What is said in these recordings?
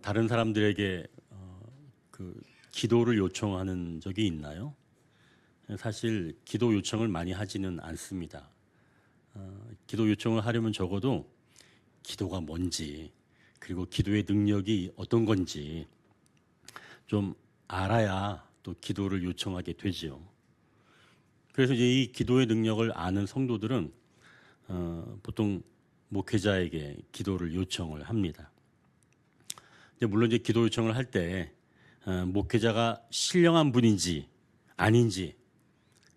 다른 사람들에게 기도를 요청하는 적이 있나요? 사실 기도 요청을 많이 하지는 않습니다. 기도 요청을 하려면 적어도 기도가 뭔지, 그리고 기도의 능력이 어떤 건지 좀 알아야 또 기도를 요청하게 되지요. 그래서 이제 이 기도의 능력을 아는 성도들은 보통 목회자에게 기도를 요청을 합니다. 물론 이제 기도 요청을 할 때 목회자가 신령한 분인지 아닌지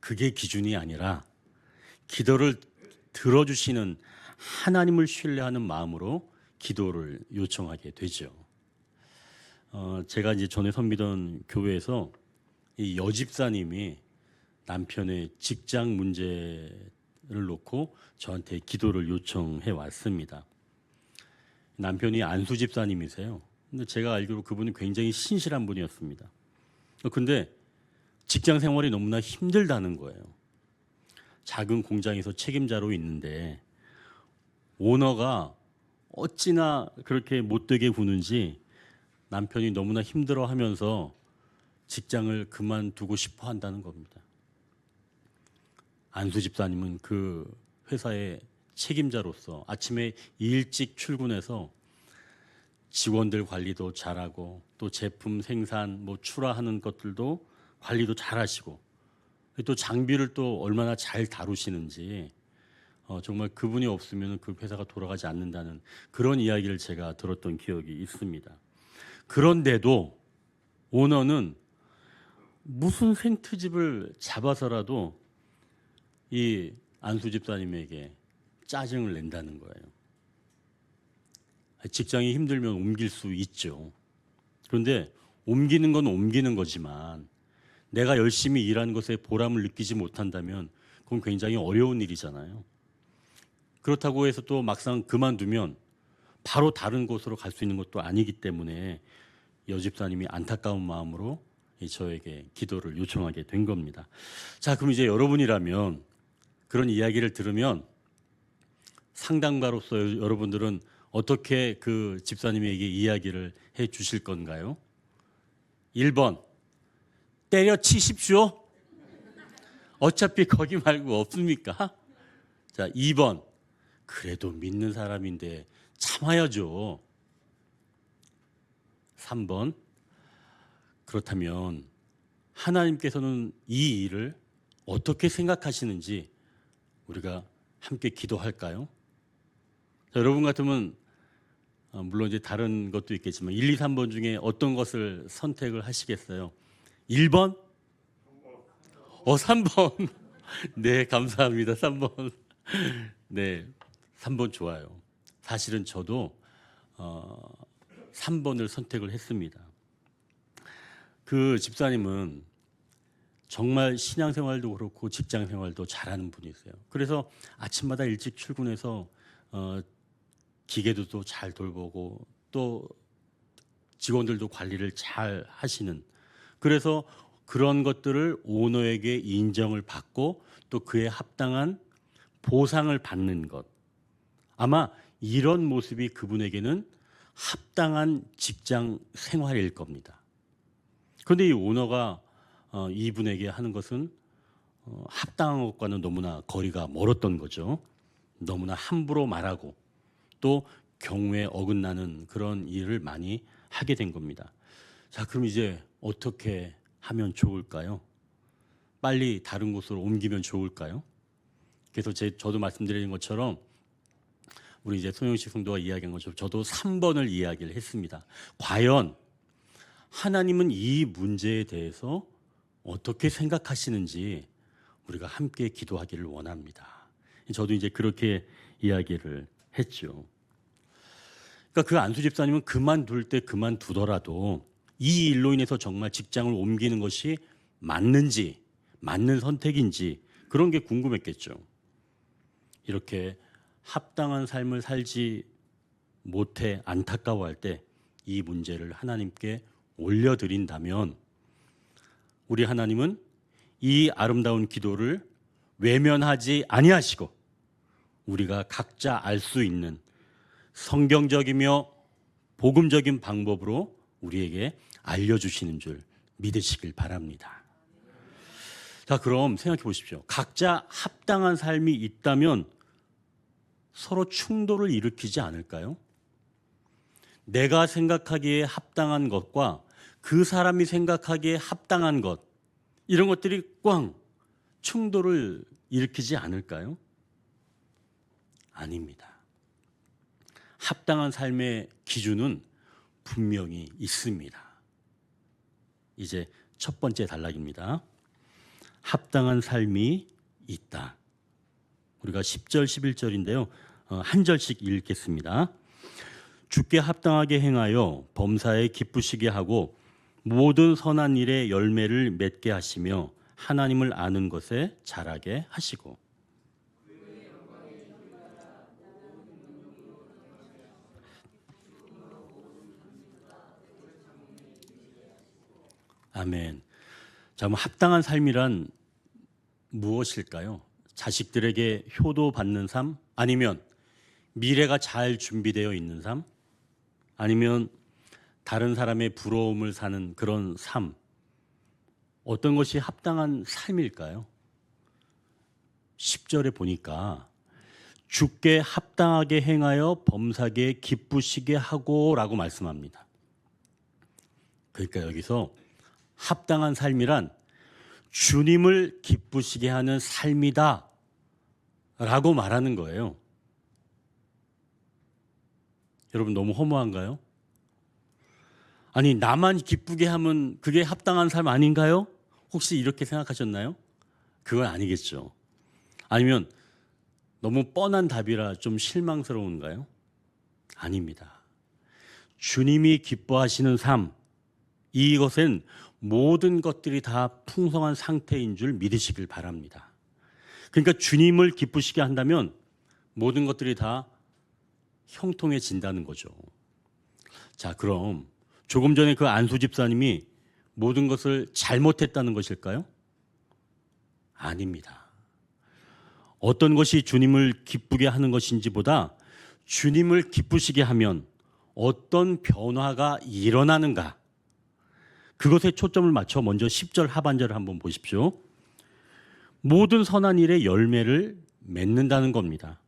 그게 기준이 아니라 기도를 들어주시는 하나님을 신뢰하는 마음으로 기도를 요청하게 되죠. 제가 이제 전에 섬기던 교회에서 이 여집사님이 남편의 직장 문제를 놓고 저한테 기도를 요청해 왔습니다. 남편이 안수 집사님이세요. 근데 제가 알기로 그분은 굉장히 신실한 분이었습니다. 근데 직장 생활이 너무나 힘들다는 거예요. 작은 공장에서 책임자로 있는데 오너가 어찌나 그렇게 못되게 구는지 남편이 너무나 힘들어하면서 직장을 그만두고 싶어 한다는 겁니다. 안수 집사님은 그 회사의 책임자로서 아침에 일찍 출근해서 직원들 관리도 잘하고 또 제품 생산 출하하는 것들도 관리도 잘하시고 또 장비를 또 얼마나 잘 다루시는지 정말 그분이 없으면 그 회사가 돌아가지 않는다는 그런 이야기를 제가 들었던 기억이 있습니다. 그런데도 오너는 무슨 생트집을 잡아서라도 이 안수 집사님에게 짜증을 낸다는 거예요. 직장이 힘들면 옮길 수 있죠. 그런데 옮기는 건 옮기는 거지만 내가 열심히 일한 것에 보람을 느끼지 못한다면 그건 굉장히 어려운 일이잖아요. 그렇다고 해서 또 막상 그만두면 바로 다른 곳으로 갈 수 있는 것도 아니기 때문에 여집사님이 안타까운 마음으로 저에게 기도를 요청하게 된 겁니다. 자, 그럼 이제 여러분이라면 그런 이야기를 들으면 상담가로서 여러분들은 어떻게 그 집사님에게 이야기를 해 주실 건가요? 1번, 때려치십시오. 어차피 거기 말고 없습니까? 자, 2번, 그래도 믿는 사람인데 참아야죠. 3번, 그렇다면 하나님께서는 이 일을 어떻게 생각하시는지 우리가 함께 기도할까요? 자, 여러분 같으면 물론 이제 다른 것도 있겠지만 1, 2, 3번 중에 어떤 것을 선택을 하시겠어요? 1번? 3번. 네, 감사합니다. 3번. 네, 3번 좋아요. 사실은 저도 3번을 선택을 했습니다. 그 집사님은 정말 신앙생활도 그렇고 직장생활도 잘하는 분이세요. 그래서 아침마다 일찍 출근해서 기계도 또 잘 돌보고 또 직원들도 관리를 잘 하시는, 그래서 그런 것들을 오너에게 인정을 받고 또 그에 합당한 보상을 받는 것, 아마 이런 모습이 그분에게는 합당한 직장 생활일 겁니다. 그런데 이 오너가 이분에게 하는 것은 합당한 것과는 너무나 거리가 멀었던 거죠. 너무나 함부로 말하고 또 경우에 어긋나는 그런 일을 많이 하게 된 겁니다. 자, 그럼 이제 어떻게 하면 좋을까요? 빨리 다른 곳으로 옮기면 좋을까요? 그래서 저도 말씀드린 것처럼 우리 이제 손영식 성도가 이야기한 것처럼 저도 3번을 이야기를 했습니다. 과연 하나님은 이 문제에 대해서 어떻게 생각하시는지 우리가 함께 기도하기를 원합니다. 저도 이제 그렇게 이야기를 했죠. 그러니까 그 안수 집사님은 그만둘 때 그만두더라도 이 일로 인해서 정말 직장을 옮기는 것이 맞는지, 맞는 선택인지 그런 게 궁금했겠죠. 이렇게 합당한 삶을 살지 못해 안타까워할 때 이 문제를 하나님께 올려드린다면 우리 하나님은 이 아름다운 기도를 외면하지 아니하시고 우리가 각자 알 수 있는 성경적이며 복음적인 방법으로 우리에게 알려주시는 줄 믿으시길 바랍니다. 자, 그럼 생각해 보십시오. 각자 합당한 삶이 있다면 서로 충돌을 일으키지 않을까요? 내가 생각하기에 합당한 것과 그 사람이 생각하기에 합당한 것, 이런 것들이 꽝 충돌을 일으키지 않을까요? 아닙니다. 합당한 삶의 기준은 분명히 있습니다. 이제 첫 번째 단락입니다. 합당한 삶이 있다. 우리가 10절, 11절인데요. 한 절씩 읽겠습니다. 주께 합당하게 행하여 범사에 기쁘시게 하고 모든 선한 일에 열매를 맺게 하시며 하나님을 아는 것에 자라게 하시고. 아멘. 자, 그럼 합당한 삶이란 무엇일까요? 자식들에게 효도받는 삶? 아니면 미래가 잘 준비되어 있는 삶? 아니면 다른 사람의 부러움을 사는 그런 삶? 어떤 것이 합당한 삶일까요? 10절에 보니까 주께 합당하게 행하여 범사에 기쁘시게 하고 라고 말씀합니다. 그러니까 여기서 합당한 삶이란 주님을 기쁘시게 하는 삶이다 라고 말하는 거예요. 여러분 너무 허무한가요? 아니 나만 기쁘게 하면 그게 합당한 삶 아닌가요? 혹시 이렇게 생각하셨나요? 그건 아니겠죠. 아니면 너무 뻔한 답이라 좀 실망스러운가요? 아닙니다. 주님이 기뻐하시는 삶, 이것은 모든 것들이 다 풍성한 상태인 줄 믿으시길 바랍니다. 그러니까 주님을 기쁘시게 한다면 모든 것들이 다 형통해진다는 거죠. 자, 그럼 조금 전에 그 안수 집사님이 모든 것을 잘못했다는 것일까요? 아닙니다. 어떤 것이 주님을 기쁘게 하는 것인지보다 주님을 기쁘시게 하면 어떤 변화가 일어나는가, 그것에 초점을 맞춰 먼저 10절 하반절을 한번 보십시오. 모든 선한 일에 열매를 맺는다는 겁니다.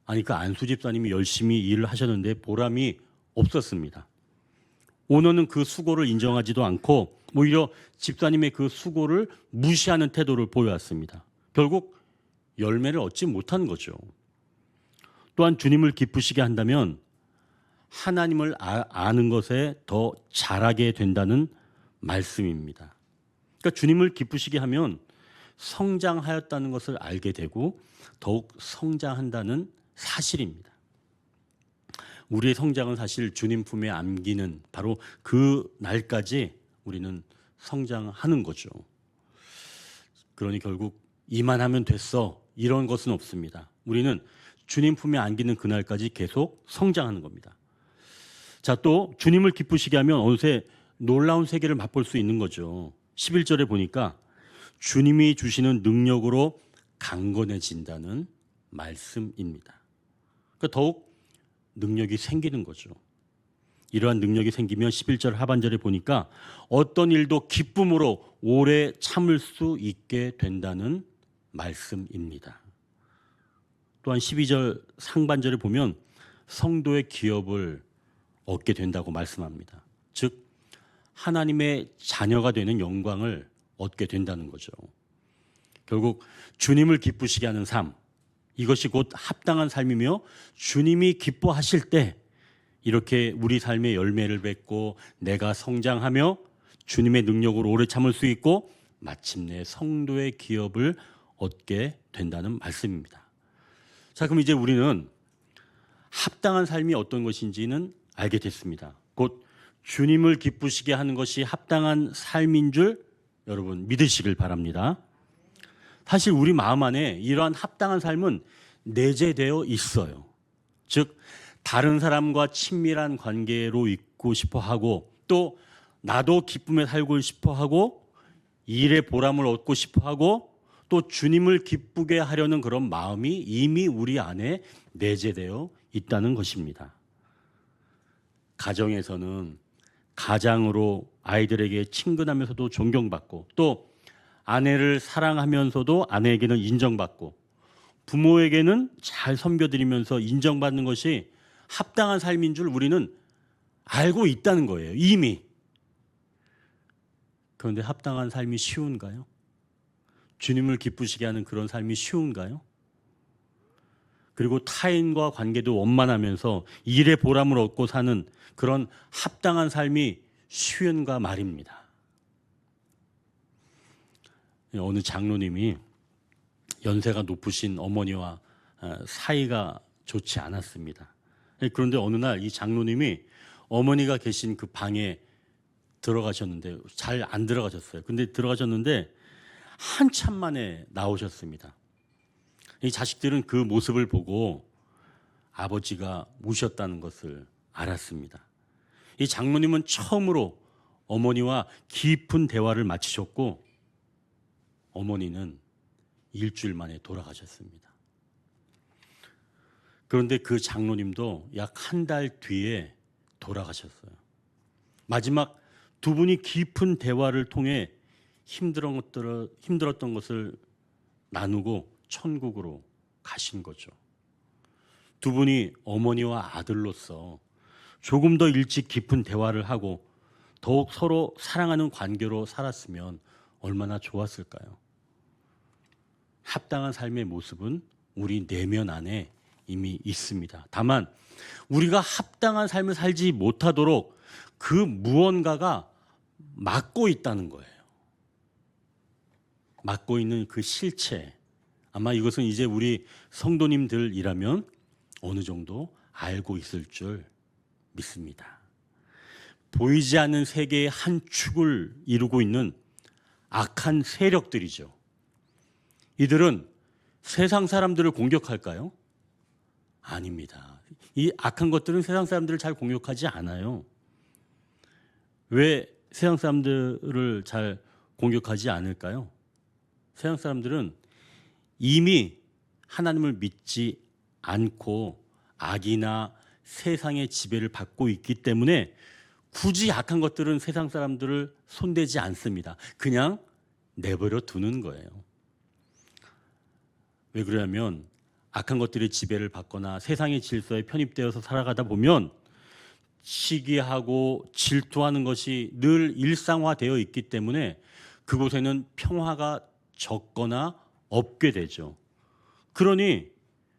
아니 그 안수 집사님이 열심히 일을 하셨는데 보람이 없었습니다. 오너는 그 수고를 인정하지도 않고 오히려 집사님의 그 수고를 무시하는 태도를 보여왔습니다. 결국 열매를 얻지 못한 거죠. 또한 주님을 기쁘시게 한다면 하나님을 아는 것에 더 잘하게 된다는 말씀입니다. 그러니까 주님을 기쁘시게 하면 성장하였다는 것을 알게 되고 더욱 성장한다는 사실입니다. 우리의 성장은 사실 주님 품에 안기는 바로 그 날까지 우리는 성장하는 거죠. 그러니 결국 이만하면 됐어 이런 것은 없습니다. 우리는 주님 품에 안기는 그날까지 계속 성장하는 겁니다. 자, 또 주님을 기쁘시게 하면 어느새 놀라운 세계를 맛볼 수 있는 거죠. 11절에 보니까 주님이 주시는 능력으로 강건해진다는 말씀입니다. 그러니까 더욱 능력이 생기는 거죠. 이러한 능력이 생기면 11절 하반절에 보니까 어떤 일도 기쁨으로 오래 참을 수 있게 된다는 말씀입니다. 또한 12절 상반절에 보면 성도의 기업을 얻게 된다고 말씀합니다. 즉 하나님의 자녀가 되는 영광을 얻게 된다는 거죠. 결국 주님을 기쁘시게 하는 삶, 이것이 곧 합당한 삶이며 주님이 기뻐하실 때 이렇게 우리 삶의 열매를 맺고 내가 성장하며 주님의 능력으로 오래 참을 수 있고 마침내 성도의 기업을 얻게 된다는 말씀입니다. 자, 그럼 이제 우리는 합당한 삶이 어떤 것인지는 알게 됐습니다. 곧 주님을 기쁘시게 하는 것이 합당한 삶인 줄 여러분 믿으시길 바랍니다. 사실 우리 마음 안에 이러한 합당한 삶은 내재되어 있어요. 즉 다른 사람과 친밀한 관계로 있고 싶어 하고 또 나도 기쁨에 살고 싶어 하고 일의 보람을 얻고 싶어 하고 또 주님을 기쁘게 하려는 그런 마음이 이미 우리 안에 내재되어 있다는 것입니다. 가정에서는 가장으로 아이들에게 친근하면서도 존경받고, 또 아내를 사랑하면서도 아내에게는 인정받고, 부모에게는 잘 섬겨드리면서 인정받는 것이 합당한 삶인 줄 우리는 알고 있다는 거예요, 이미. 그런데 합당한 삶이 쉬운가요? 주님을 기쁘시게 하는 그런 삶이 쉬운가요? 그리고 타인과 관계도 원만하면서 일의 보람을 얻고 사는 그런 합당한 삶이 쉬운가 말입니다. 어느 장로님이 연세가 높으신 어머니와 사이가 좋지 않았습니다. 그런데 어느 날 이 장로님이 어머니가 계신 그 방에 들어가셨는데, 잘 안 들어가셨어요. 근데 들어가셨는데 한참 만에 나오셨습니다. 이 자식들은 그 모습을 보고 아버지가 우셨다는 것을 알았습니다. 이 장로님은 처음으로 어머니와 깊은 대화를 마치셨고, 어머니는 일주일 만에 돌아가셨습니다. 그런데 그 장로님도 약 한 달 뒤에 돌아가셨어요. 마지막 두 분이 깊은 대화를 통해 힘들었던 것을 나누고 천국으로 가신 거죠. 두 분이 어머니와 아들로서 조금 더 일찍 깊은 대화를 하고 더욱 서로 사랑하는 관계로 살았으면 얼마나 좋았을까요? 합당한 삶의 모습은 우리 내면 안에 이미 있습니다. 다만 우리가 합당한 삶을 살지 못하도록 그 무언가가 막고 있다는 거예요. 막고 있는 그 실체, 아마 이것은 이제 우리 성도님들이라면 어느 정도 알고 있을 줄 믿습니다. 보이지 않는 세계의 한 축을 이루고 있는 악한 세력들이죠. 이들은 세상 사람들을 공격할까요? 아닙니다. 이 악한 것들은 세상 사람들을 잘 공격하지 않아요. 왜 세상 사람들을 잘 공격하지 않을까요? 세상 사람들은 이미 하나님을 믿지 않고 악이나 세상의 지배를 받고 있기 때문에 굳이 악한 것들은 세상 사람들을 손대지 않습니다. 그냥 내버려 두는 거예요. 왜 그러냐면 악한 것들의 지배를 받거나 세상의 질서에 편입되어서 살아가다 보면 시기하고 질투하는 것이 늘 일상화되어 있기 때문에 그곳에는 평화가 적거나 없게 되죠. 그러니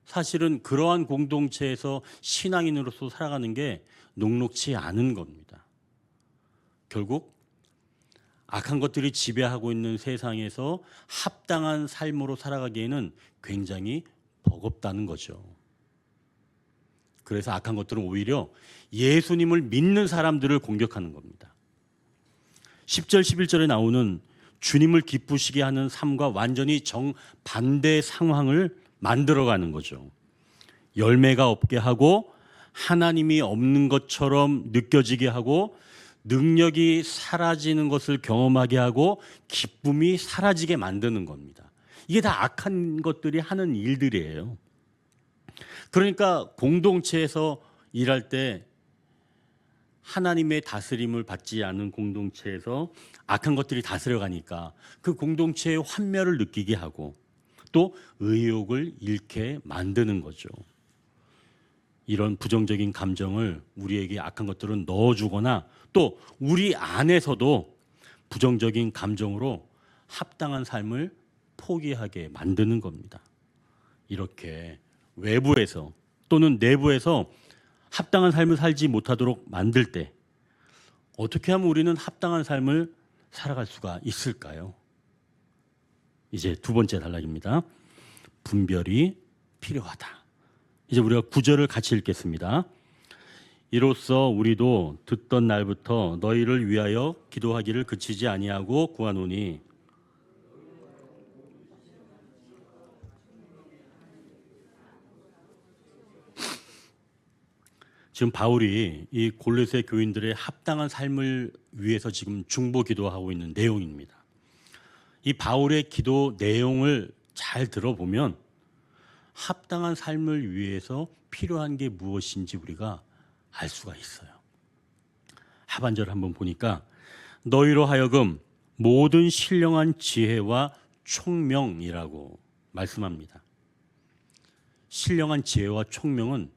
사실은 그러한 공동체에서 신앙인으로서 살아가는 게 녹록지 않은 겁니다. 결국 악한 것들이 지배하고 있는 세상에서 합당한 삶으로 살아가기에는 굉장히 버겁다는 거죠. 그래서 악한 것들은 오히려 예수님을 믿는 사람들을 공격하는 겁니다. 10절, 11절에 나오는 주님을 기쁘시게 하는 삶과 완전히 정반대 상황을 만들어가는 거죠. 열매가 없게 하고 하나님이 없는 것처럼 느껴지게 하고 능력이 사라지는 것을 경험하게 하고 기쁨이 사라지게 만드는 겁니다. 이게 다 악한 것들이 하는 일들이에요. 그러니까 공동체에서 일할 때 하나님의 다스림을 받지 않은 공동체에서 악한 것들이 다스려가니까 그 공동체의 환멸을 느끼게 하고 또 의욕을 잃게 만드는 거죠. 이런 부정적인 감정을 우리에게 악한 것들은 넣어주거나 또 우리 안에서도 부정적인 감정으로 합당한 삶을 포기하게 만드는 겁니다. 이렇게 외부에서 또는 내부에서 합당한 삶을 살지 못하도록 만들 때 어떻게 하면 우리는 합당한 삶을 살아갈 수가 있을까요? 이제 두 번째 단락입니다. 분별이 필요하다. 이제 우리가 9절을 같이 읽겠습니다. 이로써 우리도 듣던 날부터 너희를 위하여 기도하기를 그치지 아니하고 구하노니 지금 바울이 이 골로새 교인들의 합당한 삶을 위해서 지금 중보 기도하고 있는 내용입니다. 이 바울의 기도 내용을 잘 들어보면 합당한 삶을 위해서 필요한 게 무엇인지 우리가 알 수가 있어요. 하반절을 한번 보니까 너희로 하여금 모든 신령한 지혜와 총명이라고 말씀합니다. 신령한 지혜와 총명은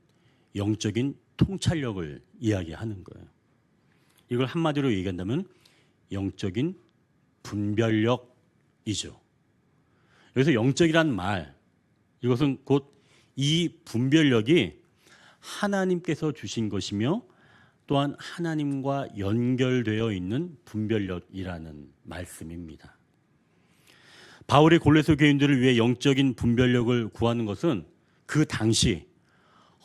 영적인 통찰력을 이야기하는 거예요. 이걸 한마디로 얘기한다면 영적인 분별력이죠. 여기서 영적이란 말, 이것은 곧 이 분별력이 하나님께서 주신 것이며 또한 하나님과 연결되어 있는 분별력이라는 말씀입니다. 바울의 골로새 교인들을 위해 영적인 분별력을 구하는 것은 그 당시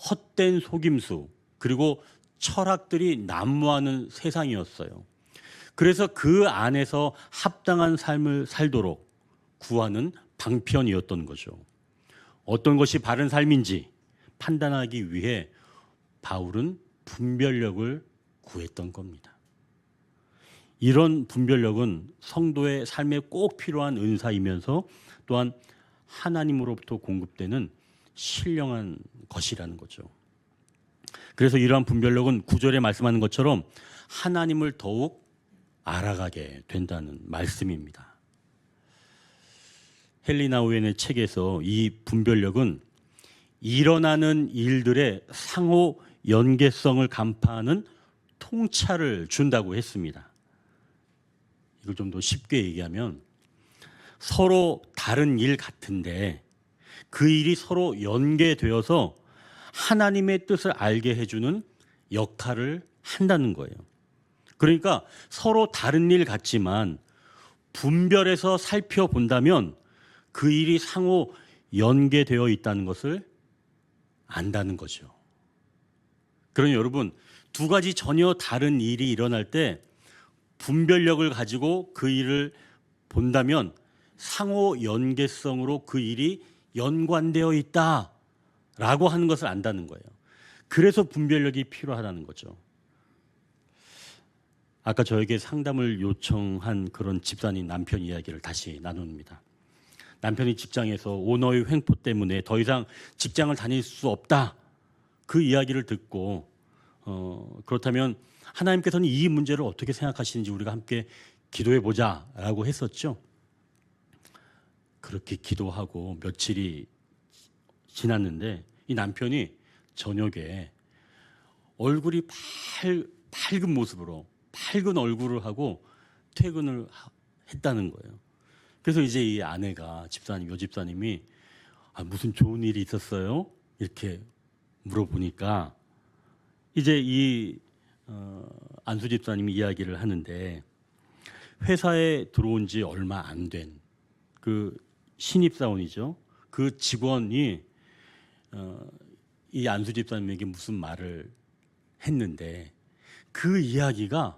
헛된 속임수 그리고 철학들이 난무하는 세상이었어요. 그래서 그 안에서 합당한 삶을 살도록 구하는 방편이었던 거죠. 어떤 것이 바른 삶인지 판단하기 위해 바울은 분별력을 구했던 겁니다. 이런 분별력은 성도의 삶에 꼭 필요한 은사이면서 또한 하나님으로부터 공급되는 신령한 것이라는 거죠. 그래서 이러한 분별력은 9절에 말씀하는 것처럼 하나님을 더욱 알아가게 된다는 말씀입니다. 헬리나 오웬의 책에서 이 분별력은 일어나는 일들의 상호 연계성을 간파하는 통찰을 준다고 했습니다. 이걸 좀 더 쉽게 얘기하면 서로 다른 일 같은데 그 일이 서로 연계되어서 하나님의 뜻을 알게 해주는 역할을 한다는 거예요. 그러니까 서로 다른 일 같지만 분별해서 살펴본다면 그 일이 상호 연계되어 있다는 것을 안다는 거죠. 그러니 여러분, 두 가지 전혀 다른 일이 일어날 때 분별력을 가지고 그 일을 본다면 상호 연계성으로 그 일이 연관되어 있다라고 하는 것을 안다는 거예요. 그래서 분별력이 필요하다는 거죠. 아까 저에게 상담을 요청한 그런 집사님 남편 이야기를 다시 나눕니다. 남편이 직장에서 오너의 횡포 때문에 더 이상 직장을 다닐 수 없다. 그 이야기를 듣고 그렇다면 하나님께서는 이 문제를 어떻게 생각하시는지 우리가 함께 기도해 보자라고 했었죠. 그렇게 기도하고 며칠이 지났는데 이 남편이 저녁에 얼굴이 밝은 모습으로 밝은 얼굴을 하고 퇴근을 했다는 거예요. 그래서 이제 이 아내가 요 집사님이 무슨 좋은 일이 있었어요? 이렇게 물어보니까 이제 이 안수 집사님이 이야기를 하는데 회사에 들어온 지 얼마 안 된 그 신입사원이죠. 그 직원이 이 안수 집사님에게 무슨 말을 했는데 그 이야기가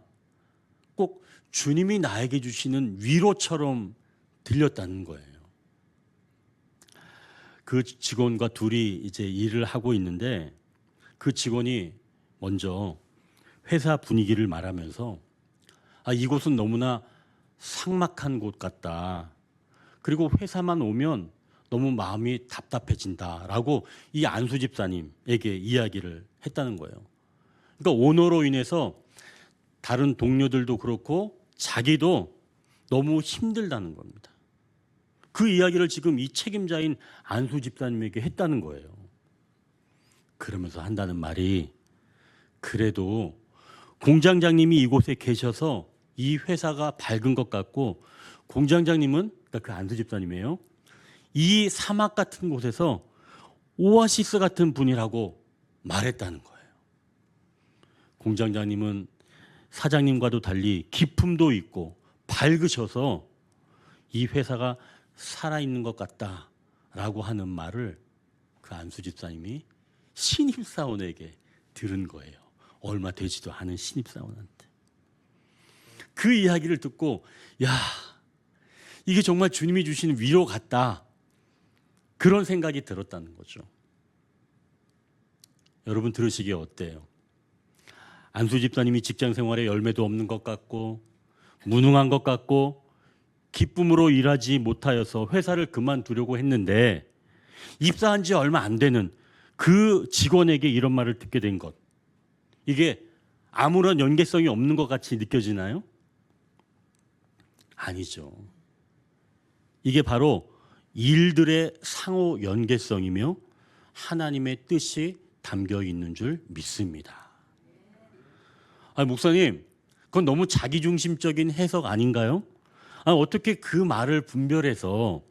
꼭 주님이 나에게 주시는 위로처럼 들렸다는 거예요. 그 직원과 둘이 이제 일을 하고 있는데 그 직원이 먼저 회사 분위기를 말하면서 이곳은 너무나 삭막한 곳 같다. 그리고 회사만 오면 너무 마음이 답답해진다라고 이 안수 집사님에게 이야기를 했다는 거예요. 그러니까 오너로 인해서 다른 동료들도 그렇고 자기도 너무 힘들다는 겁니다. 그 이야기를 지금 이 책임자인 안수 집사님에게 했다는 거예요. 그러면서 한다는 말이 그래도 공장장님이 이곳에 계셔서 이 회사가 밝은 것 같고 공장장님은 그러니까 그 안수 집사님이에요. 이 사막 같은 곳에서 오아시스 같은 분이라고 말했다는 거예요. 공장장님은 사장님과도 달리 기품도 있고 밝으셔서 이 회사가 살아있는 것 같다라고 하는 말을 그 안수 집사님이 신입사원에게 들은 거예요. 얼마 되지도 않은 신입사원한테. 그 이야기를 듣고 이게 정말 주님이 주시는 위로 같다. 그런 생각이 들었다는 거죠. 여러분 들으시기에 어때요? 안수 집사님이 직장 생활에 열매도 없는 것 같고 무능한 것 같고 기쁨으로 일하지 못하여서 회사를 그만두려고 했는데 입사한 지 얼마 안 되는 그 직원에게 이런 말을 듣게 된 것. 이게 아무런 연계성이 없는 것 같이 느껴지나요? 아니죠. 이게 바로 일들의 상호 연계성이며 하나님의 뜻이 담겨 있는 줄 믿습니다. 목사님, 그건 너무 자기중심적인 해석 아닌가요? 어떻게 그 말을 분별해서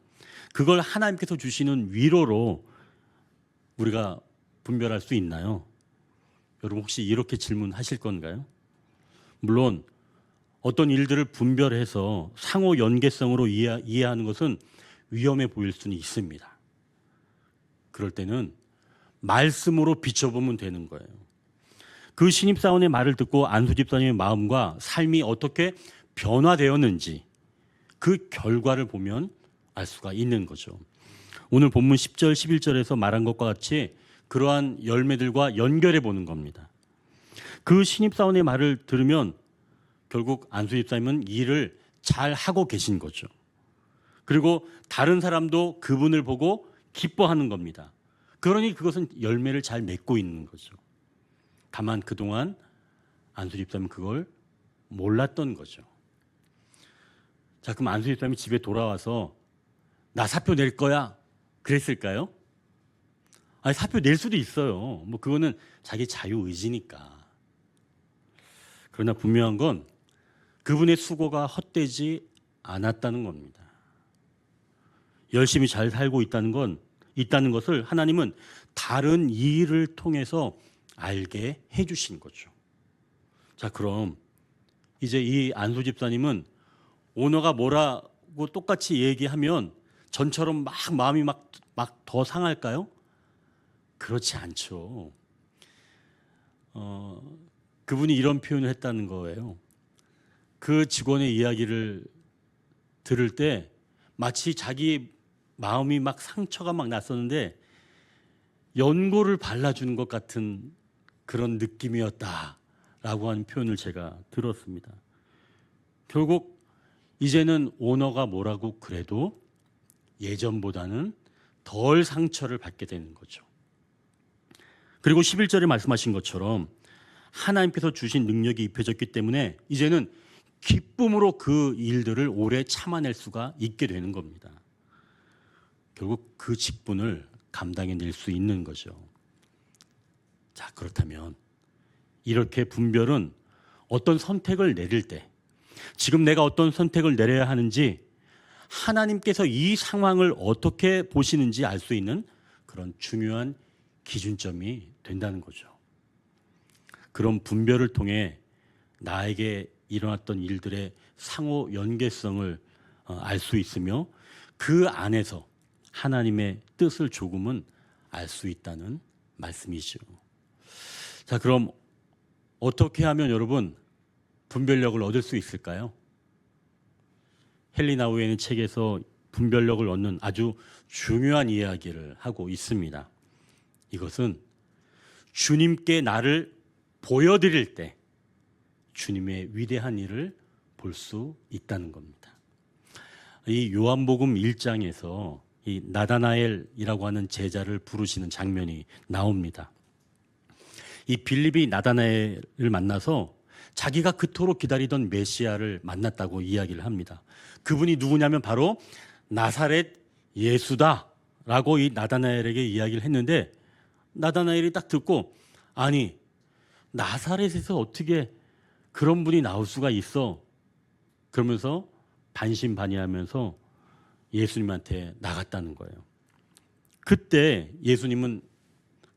그걸 하나님께서 주시는 위로로 우리가 분별할 수 있나요? 여러분 혹시 이렇게 질문하실 건가요? 물론 어떤 일들을 분별해서 상호 연계성으로 이해하는 것은 위험해 보일 수는 있습니다. 그럴 때는 말씀으로 비춰보면 되는 거예요. 그 신입사원의 말을 듣고 안수 집사님의 마음과 삶이 어떻게 변화되었는지 그 결과를 보면 알 수가 있는 거죠. 오늘 본문 10절, 11절에서 말한 것과 같이 그러한 열매들과 연결해 보는 겁니다. 그 신입사원의 말을 들으면 결국 안수 집사님은 일을 잘 하고 계신 거죠. 그리고 다른 사람도 그분을 보고 기뻐하는 겁니다. 그러니 그것은 열매를 잘 맺고 있는 거죠. 다만 그동안 안수 집사님은 그걸 몰랐던 거죠. 자, 그럼 안수 집사님이 집에 돌아와서 나 사표 낼 거야 그랬을까요? 사표 낼 수도 있어요. 그거는 자기 자유의지니까. 그러나 분명한 건 그분의 수고가 헛되지 않았다는 겁니다. 열심히 잘 살고 있다는 것을 하나님은 다른 일을 통해서 알게 해주신 거죠. 자, 그럼 이제 이 안수 집사님은 오너가 뭐라고 똑같이 얘기하면 전처럼 마음이 막 더 상할까요? 그렇지 않죠. 그분이 이런 표현을 했다는 거예요. 그 직원의 이야기를 들을 때 마치 자기 마음이 막 상처가 막 났었는데 연고를 발라주는 것 같은 그런 느낌이었다라고 하는 표현을 제가 들었습니다. 결국 이제는 오너가 뭐라고 그래도 예전보다는 덜 상처를 받게 되는 거죠. 그리고 11절에 말씀하신 것처럼 하나님께서 주신 능력이 입혀졌기 때문에 이제는 기쁨으로 그 일들을 오래 참아낼 수가 있게 되는 겁니다. 결국 그 직분을 감당해낼 수 있는 거죠. 자, 그렇다면 이렇게 분별은 어떤 선택을 내릴 때 지금 내가 어떤 선택을 내려야 하는지 하나님께서 이 상황을 어떻게 보시는지 알 수 있는 그런 중요한 기준점이 된다는 거죠. 그런 분별을 통해 나에게 일어났던 일들의 상호 연계성을 알 수 있으며 그 안에서 하나님의 뜻을 조금은 알 수 있다는 말씀이죠. 자, 그럼 어떻게 하면 여러분 분별력을 얻을 수 있을까요? 헨리 나우에는 책에서 분별력을 얻는 아주 중요한 이야기를 하고 있습니다. 이것은 주님께 나를 보여드릴 때 주님의 위대한 일을 볼 수 있다는 겁니다. 이 요한복음 1장에서 이 나다나엘이라고 하는 제자를 부르시는 장면이 나옵니다. 이 빌립이 나다나엘을 만나서 자기가 그토록 기다리던 메시아를 만났다고 이야기를 합니다. 그분이 누구냐면 바로 나사렛 예수다라고 이 나다나엘에게 이야기를 했는데 나다나엘이 딱 듣고 아니 나사렛에서 어떻게 그런 분이 나올 수가 있어? 그러면서 반신반의하면서 예수님한테 나갔다는 거예요. 그때 예수님은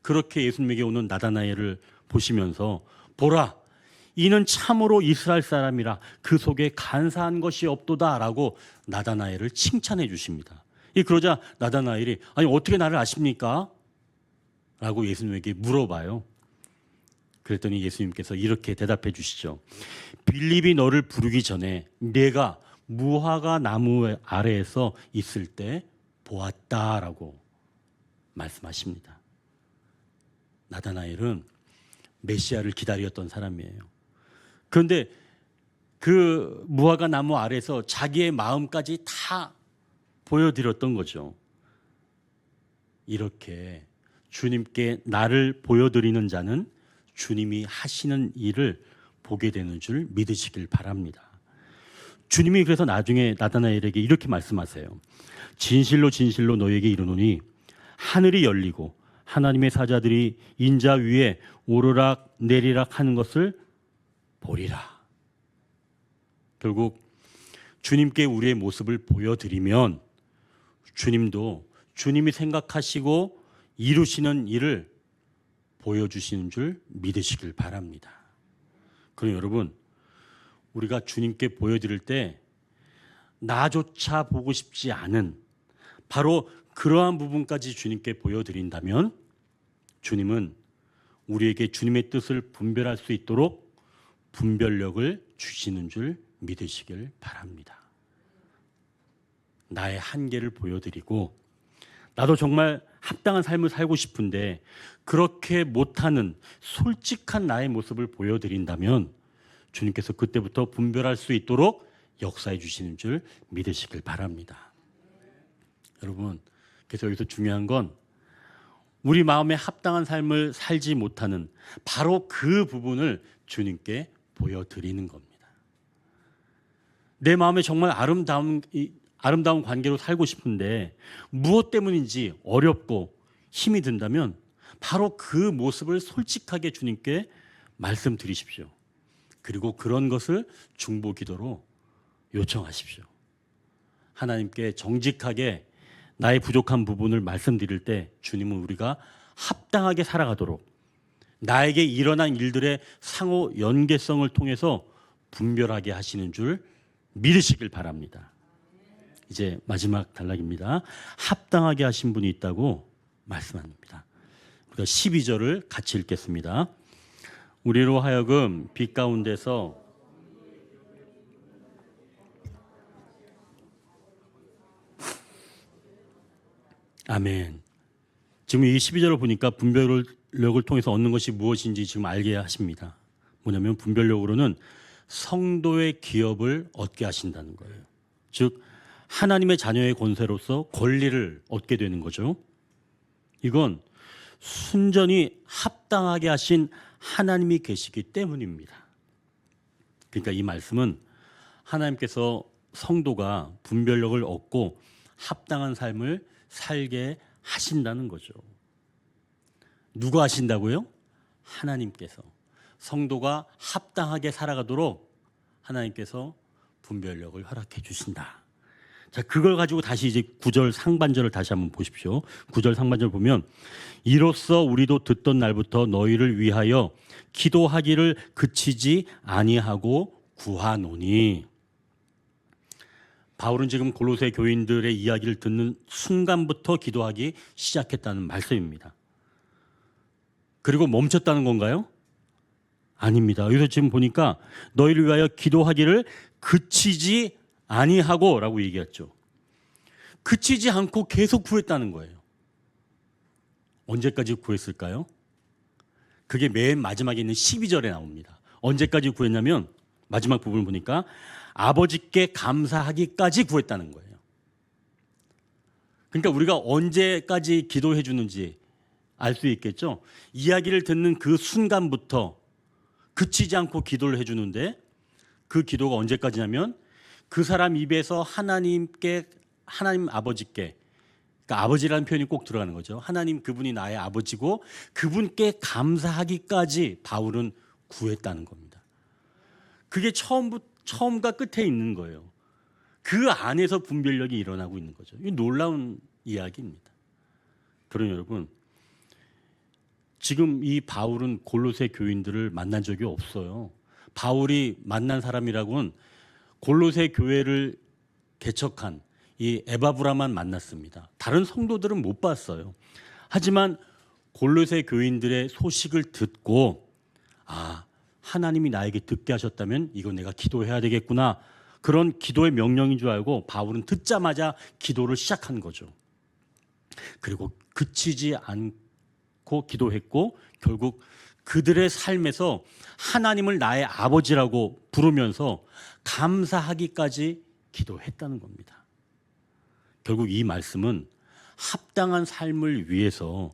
그렇게 예수님에게 오는 나다나엘을 보시면서 보라 이는 참으로 이스라엘 사람이라 그 속에 간사한 것이 없도다라고 나다나엘을 칭찬해 주십니다. 그러자 나다나엘이 아니 어떻게 나를 아십니까? 라고 예수님에게 물어봐요. 그랬더니 예수님께서 이렇게 대답해 주시죠. 빌립이 너를 부르기 전에 내가 무화과 나무 아래에서 있을 때 보았다라고 말씀하십니다. 나다나엘은 메시아를 기다렸던 사람이에요. 그런데 그 무화과 나무 아래에서 자기의 마음까지 다 보여드렸던 거죠. 이렇게 주님께 나를 보여드리는 자는 주님이 하시는 일을 보게 되는 줄 믿으시길 바랍니다. 주님이 그래서 나중에 나다나엘에게 이렇게 말씀하세요. 진실로 진실로 너에게 이르노니 하늘이 열리고 하나님의 사자들이 인자 위에 오르락 내리락 하는 것을 보리라. 결국 주님께 우리의 모습을 보여드리면 주님도 주님이 생각하시고 이루시는 일을 보여주시는 줄 믿으시길 바랍니다. 그럼 여러분, 우리가 주님께 보여드릴 때 나조차 보고 싶지 않은 바로 그러한 부분까지 주님께 보여드린다면 주님은 우리에게 주님의 뜻을 분별할 수 있도록 분별력을 주시는 줄 믿으시길 바랍니다. 나의 한계를 보여드리고 나도 정말 합당한 삶을 살고 싶은데 그렇게 못하는 솔직한 나의 모습을 보여드린다면 주님께서 그때부터 분별할 수 있도록 역사해 주시는 줄 믿으시길 바랍니다. 여러분, 그래서 여기서 중요한 건 우리 마음에 합당한 삶을 살지 못하는 바로 그 부분을 주님께 보여드리는 겁니다. 내 마음에 정말 아름다운 관계로 살고 싶은데 무엇 때문인지 어렵고 힘이 든다면 바로 그 모습을 솔직하게 주님께 말씀드리십시오. 그리고 그런 것을 중보 기도로 요청하십시오. 하나님께 정직하게 나의 부족한 부분을 말씀드릴 때 주님은 우리가 합당하게 살아가도록 나에게 일어난 일들의 상호 연계성을 통해서 분별하게 하시는 줄 믿으시길 바랍니다. 이제 마지막 단락입니다. 합당하게 하신 분이 있다고 말씀합니다. 우리가 12절을 같이 읽겠습니다. 우리로 하여금 빛 가운데서 아멘. 지금 이 12절을 보니까 분별력을 통해서 얻는 것이 무엇인지 지금 알게 하십니다. 뭐냐면 분별력으로는 성도의 기업을 얻게 하신다는 거예요. 즉 하나님의 자녀의 권세로서 권리를 얻게 되는 거죠. 이건 순전히 합당하게 하신 하나님이 계시기 때문입니다. 그러니까 이 말씀은 하나님께서 성도가 분별력을 얻고 합당한 삶을 살게 하신다는 거죠. 누가 하신다고요? 하나님께서. 성도가 합당하게 살아가도록 하나님께서 분별력을 허락해 주신다. 자, 그걸 가지고 다시 이제 9절 상반절을 다시 한번 보십시오. 9절 상반절 보면 이로써 우리도 듣던 날부터 너희를 위하여 기도하기를 그치지 아니하고 구하노니. 바울은 지금 골로새 교인들의 이야기를 듣는 순간부터 기도하기 시작했다는 말씀입니다. 그리고 멈췄다는 건가요? 아닙니다. 여기서 지금 보니까 너희를 위하여 기도하기를 그치지 아니하고 라고 얘기했죠. 그치지 않고 계속 구했다는 거예요. 언제까지 구했을까요? 그게 맨 마지막에 있는 12절에 나옵니다. 언제까지 구했냐면 마지막 부분을 보니까 아버지께 감사하기까지 구했다는 거예요. 그러니까 우리가 언제까지 기도해 주는지 알 수 있겠죠. 이야기를 듣는 그 순간부터 그치지 않고 기도를 해 주는데 그 기도가 언제까지냐면 그 사람 입에서 하나님 아버지께, 그러니까 아버지라는 표현이 꼭 들어가는 거죠. 하나님 그분이 나의 아버지고 그분께 감사하기까지 바울은 구했다는 겁니다. 그게 처음과 끝에 있는 거예요. 그 안에서 분별력이 일어나고 있는 거죠. 이 놀라운 이야기입니다. 그러나 여러분, 지금 이 바울은 골로새 교인들을 만난 적이 없어요. 바울이 만난 사람이라고는 골로새 교회를 개척한 이 에바브라만 만났습니다. 다른 성도들은 못 봤어요. 하지만 골로새 교인들의 소식을 듣고 하나님이 나에게 듣게 하셨다면 이건 내가 기도해야 되겠구나. 그런 기도의 명령인 줄 알고 바울은 듣자마자 기도를 시작한 거죠. 그리고 그치지 않고 기도했고 결국 그들의 삶에서 하나님을 나의 아버지라고 부르면서 감사하기까지 기도했다는 겁니다. 결국 이 말씀은 합당한 삶을 위해서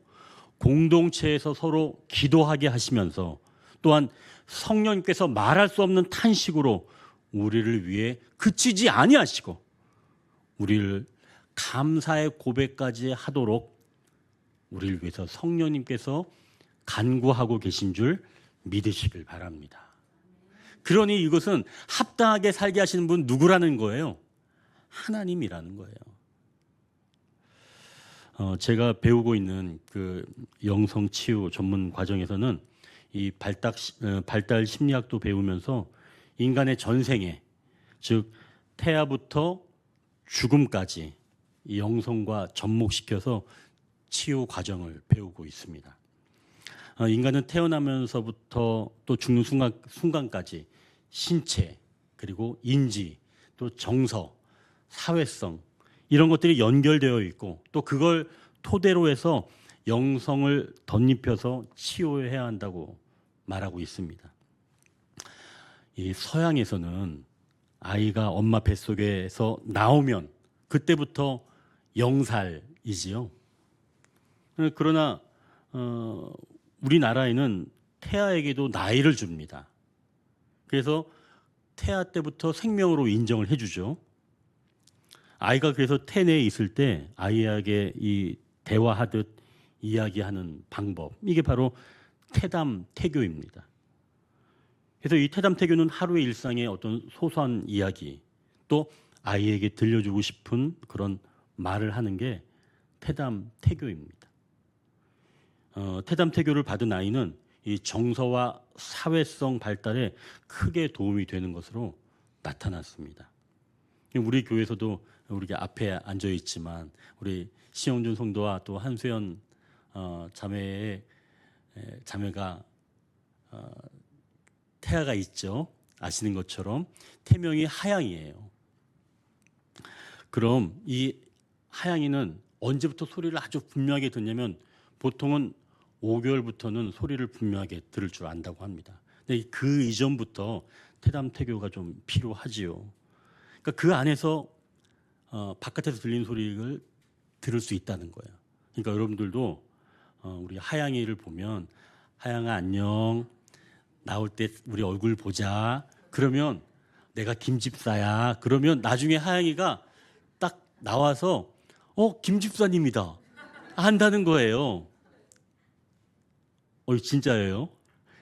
공동체에서 서로 기도하게 하시면서 또한 성령님께서 말할 수 없는 탄식으로 우리를 위해 그치지 아니하시고 우리를 감사의 고백까지 하도록 우리를 위해서 성령님께서 간구하고 계신 줄 믿으시길 바랍니다. 그러니 이것은 합당하게 살게 하시는 분 누구라는 거예요? 하나님이라는 거예요. 제가 배우고 있는 그 영성 치유 전문 과정에서는 이 발달 심리학도 배우면서 인간의 전생에, 즉 태아부터 죽음까지 이 영성과 접목시켜서 치유 과정을 배우고 있습니다. 인간은 태어나면서부터 또 죽는 순간까지 신체, 그리고 인지, 또 정서, 사회성 이런 것들이 연결되어 있고 또 그걸 토대로 해서 영성을 덧입혀서 치유해야 한다고 말하고 있습니다. 이 서양에서는 아이가 엄마 뱃속에서 나오면 그때부터 영살이지요. 그러나 우리나라에는 태아에게도 나이를 줍니다. 그래서 태아 때부터 생명으로 인정을 해주죠. 아이가 그래서 태내에 있을 때 아이에게 이 대화하듯 이야기하는 방법, 이게 바로 태담 태교입니다. 그래서 이 태담 태교는 하루의 일상의 어떤 소소한 이야기, 또 아이에게 들려주고 싶은 그런 말을 하는 게 태담 태교입니다. 태담 태교를 받은 아이는 이 정서와 사회성 발달에 크게 도움이 되는 것으로 나타났습니다. 우리 교회에서도 우리 앞에 앉아 있지만 우리 시영준 성도와 또 한수연 자매가 태아가 있죠. 아시는 것처럼 태명이 하양이에요. 그럼 이 하양이는 언제부터 소리를 아주 분명하게 듣냐면 보통은 5개월부터는 소리를 분명하게 들을 줄 안다고 합니다. 근데 그 이전부터 태담 태교가 좀 필요하지요. 그러니까 그 안에서 바깥에서 들리는 소리를 들을 수 있다는 거예요. 그러니까 여러분들도 우리 하양이를 보면 하양아 안녕, 나올 때 우리 얼굴 보자. 그러면 내가 김집사야. 그러면 나중에 하양이가 딱 나와서 김집사님이다 한다는 거예요. 진짜예요.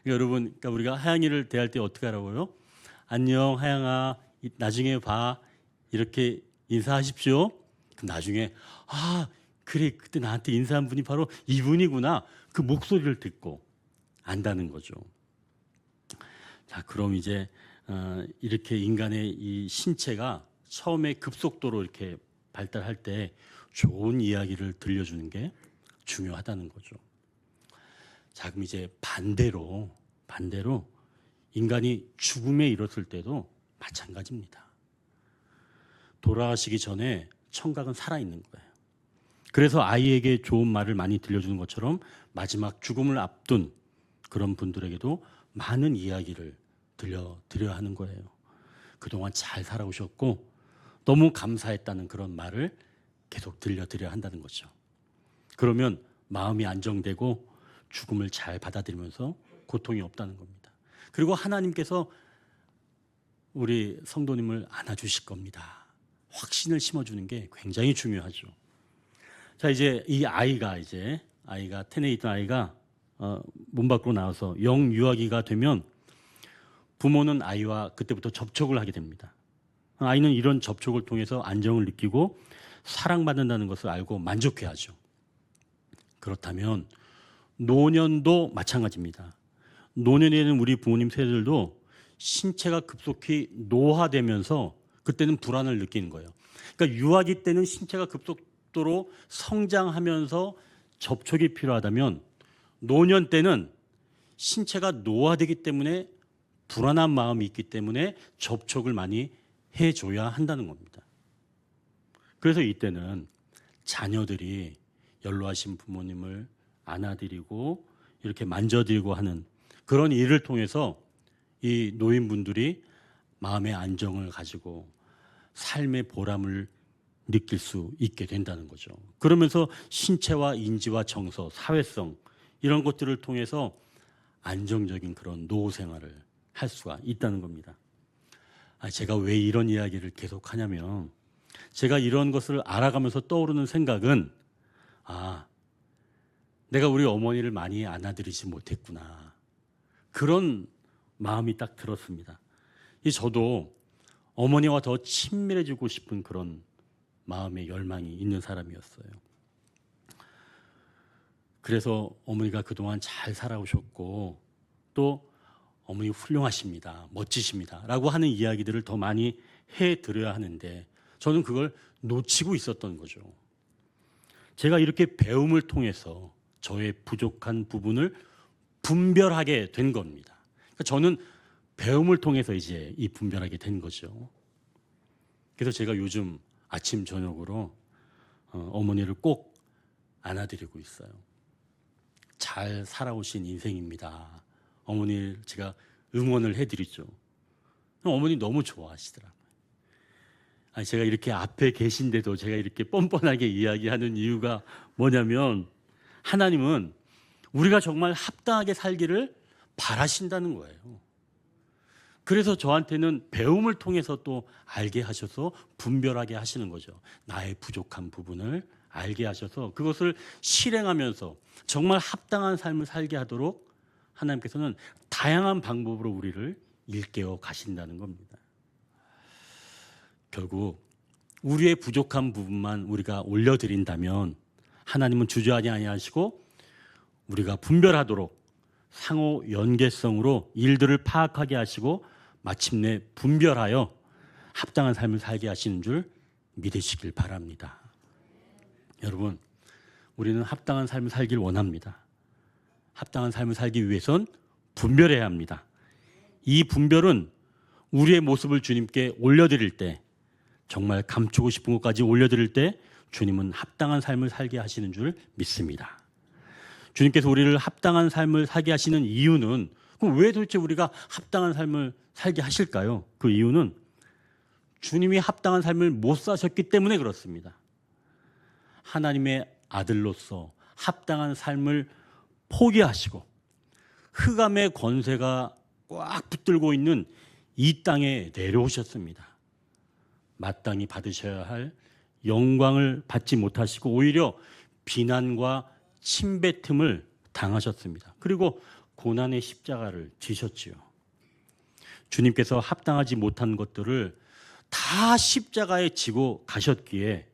그러니까 여러분, 그러니까 우리가 하양이를 대할 때 어떻게 하라고요? 안녕 하양아, 나중에 봐. 이렇게 인사하십시오. 그럼 나중에 그래, 그때 나한테 인사한 분이 바로 이분이구나. 그 목소리를 듣고 안다는 거죠. 자, 그럼 이제 이렇게 인간의 이 신체가 처음에 급속도로 이렇게 발달할 때 좋은 이야기를 들려주는 게 중요하다는 거죠. 자, 그럼 이제 반대로 인간이 죽음에 이르렀을 때도 마찬가지입니다. 돌아가시기 전에 청각은 살아있는 거예요. 그래서 아이에게 좋은 말을 많이 들려주는 것처럼 마지막 죽음을 앞둔 그런 분들에게도 많은 이야기를 들려드려야 하는 거예요. 그동안 잘 살아오셨고 너무 감사했다는 그런 말을 계속 들려드려야 한다는 거죠. 그러면 마음이 안정되고 죽음을 잘 받아들이면서 고통이 없다는 겁니다. 그리고 하나님께서 우리 성도님을 안아주실 겁니다. 확신을 심어주는 게 굉장히 중요하죠. 자, 이제 이 아이가 태내에 있던 아이가 문 밖으로 나와서 영유아기가 되면 부모는 아이와 그때부터 접촉을 하게 됩니다. 아이는 이런 접촉을 통해서 안정을 느끼고 사랑받는다는 것을 알고 만족해하죠. 그렇다면 노년도 마찬가지입니다. 노년에는 우리 부모님 세대들도 신체가 급속히 노화되면서 그때는 불안을 느끼는 거예요. 그러니까 유아기 때는 신체가 급속도로 성장하면서 접촉이 필요하다면 노년 때는 신체가 노화되기 때문에 불안한 마음이 있기 때문에 접촉을 많이 해줘야 한다는 겁니다. 그래서 이때는 자녀들이 연로하신 부모님을 안아드리고 이렇게 만져드리고 하는 그런 일을 통해서 이 노인분들이 마음의 안정을 가지고 삶의 보람을 느낄 수 있게 된다는 거죠. 그러면서 신체와 인지와 정서, 사회성 이런 것들을 통해서 안정적인 그런 노후 생활을 할 수가 있다는 겁니다. 제가 왜 이런 이야기를 계속 하냐면, 제가 이런 것을 알아가면서 떠오르는 생각은, 내가 우리 어머니를 많이 안아드리지 못했구나, 그런 마음이 딱 들었습니다. 저도 어머니와 더 친밀해지고 싶은 그런 마음의 열망이 있는 사람이었어요. 그래서 어머니가 그동안 잘 살아오셨고, 또 어머니 훌륭하십니다, 멋지십니다 라고 하는 이야기들을 더 많이 해드려야 하는데, 저는 그걸 놓치고 있었던 거죠. 제가 이렇게 배움을 통해서 저의 부족한 부분을 분별하게 된 겁니다. 그러니까 저는 배움을 통해서 이제 이 분별하게 된 거죠. 그래서 제가 요즘 아침 저녁으로 어머니를 꼭 안아드리고 있어요. 잘 살아오신 인생입니다. 어머니를 제가 응원을 해드리죠. 어머니 너무 좋아하시더라고요. 제가 이렇게 앞에 계신데도 제가 이렇게 뻔뻔하게 이야기하는 이유가 뭐냐면, 하나님은 우리가 정말 합당하게 살기를 바라신다는 거예요. 그래서 저한테는 배움을 통해서 또 알게 하셔서 분별하게 하시는 거죠. 나의 부족한 부분을 알게 하셔서 그것을 실행하면서 정말 합당한 삶을 살게 하도록 하나님께서는 다양한 방법으로 우리를 일깨워 가신다는 겁니다. 결국 우리의 부족한 부분만 우리가 올려드린다면 하나님은 주저하지 아니하시고 우리가 분별하도록 상호 연계성으로 일들을 파악하게 하시고 마침내 분별하여 합당한 삶을 살게 하시는 줄 믿으시길 바랍니다. 여러분, 우리는 합당한 삶을 살길 원합니다. 합당한 삶을 살기 위해선 분별해야 합니다. 이 분별은 우리의 모습을 주님께 올려드릴 때, 정말 감추고 싶은 것까지 올려드릴 때 주님은 합당한 삶을 살게 하시는 줄 믿습니다. 주님께서 우리를 합당한 삶을 살게 하시는 이유는, 그럼 왜 도대체 우리가 합당한 삶을 살게 하실까요? 그 이유는 주님이 합당한 삶을 못 사셨기 때문에 그렇습니다. 하나님의 아들로서 합당한 삶을 포기하시고 흑암의 권세가 꽉 붙들고 있는 이 땅에 내려오셨습니다. 마땅히 받으셔야 할 영광을 받지 못하시고 오히려 비난과 침뱉음을 당하셨습니다. 그리고 고난의 십자가를 지셨지요. 주님께서 합당하지 못한 것들을 다 십자가에 지고 가셨기에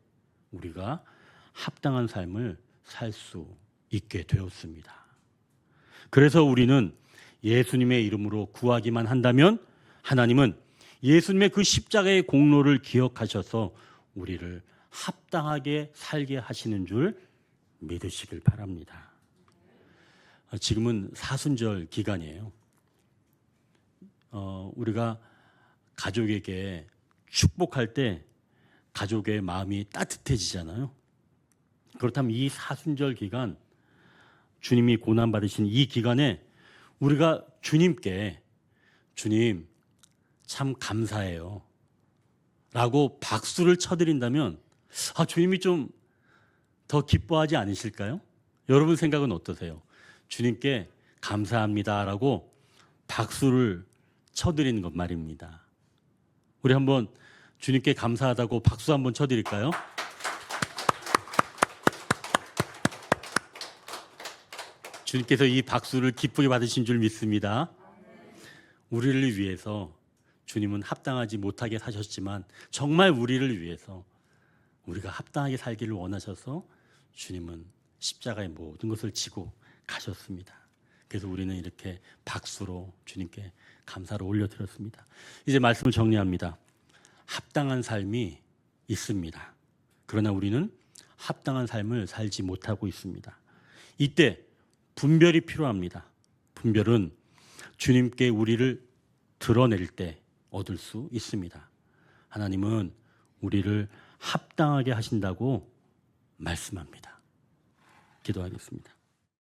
우리가 합당한 삶을 살 수 있게 되었습니다. 그래서 우리는 예수님의 이름으로 구하기만 한다면 하나님은 예수님의 그 십자가의 공로를 기억하셔서 우리를 합당하게 살게 하시는 줄 믿으시길 바랍니다. 지금은 사순절 기간이에요. 우리가 가족에게 축복할 때 가족의 마음이 따뜻해지잖아요. 그렇다면 이 사순절 기간, 주님이 고난받으신 이 기간에 우리가 주님께 주님 참 감사해요 라고 박수를 쳐드린다면 주님이 좀 더 기뻐하지 않으실까요? 여러분 생각은 어떠세요? 주님께 감사합니다라고 박수를 쳐드리는 것 말입니다. 우리 한번 주님께 감사하다고 박수 한번 쳐드릴까요? 주님께서 이 박수를 기쁘게 받으신 줄 믿습니다. 우리를 위해서 주님은 합당하지 못하게 사셨지만 정말 우리를 위해서 우리가 합당하게 살기를 원하셔서 주님은 십자가의 모든 것을 지고 가셨습니다. 그래서 우리는 이렇게 박수로 주님께 감사를 올려드렸습니다. 이제 말씀을 정리합니다. 합당한 삶이 있습니다. 그러나 우리는 합당한 삶을 살지 못하고 있습니다. 이때 분별이 필요합니다. 분별은 주님께 우리를 드러낼 때 얻을 수 있습니다. 하나님은 우리를 합당하게 하신다고 말씀합니다. 기도하겠습니다.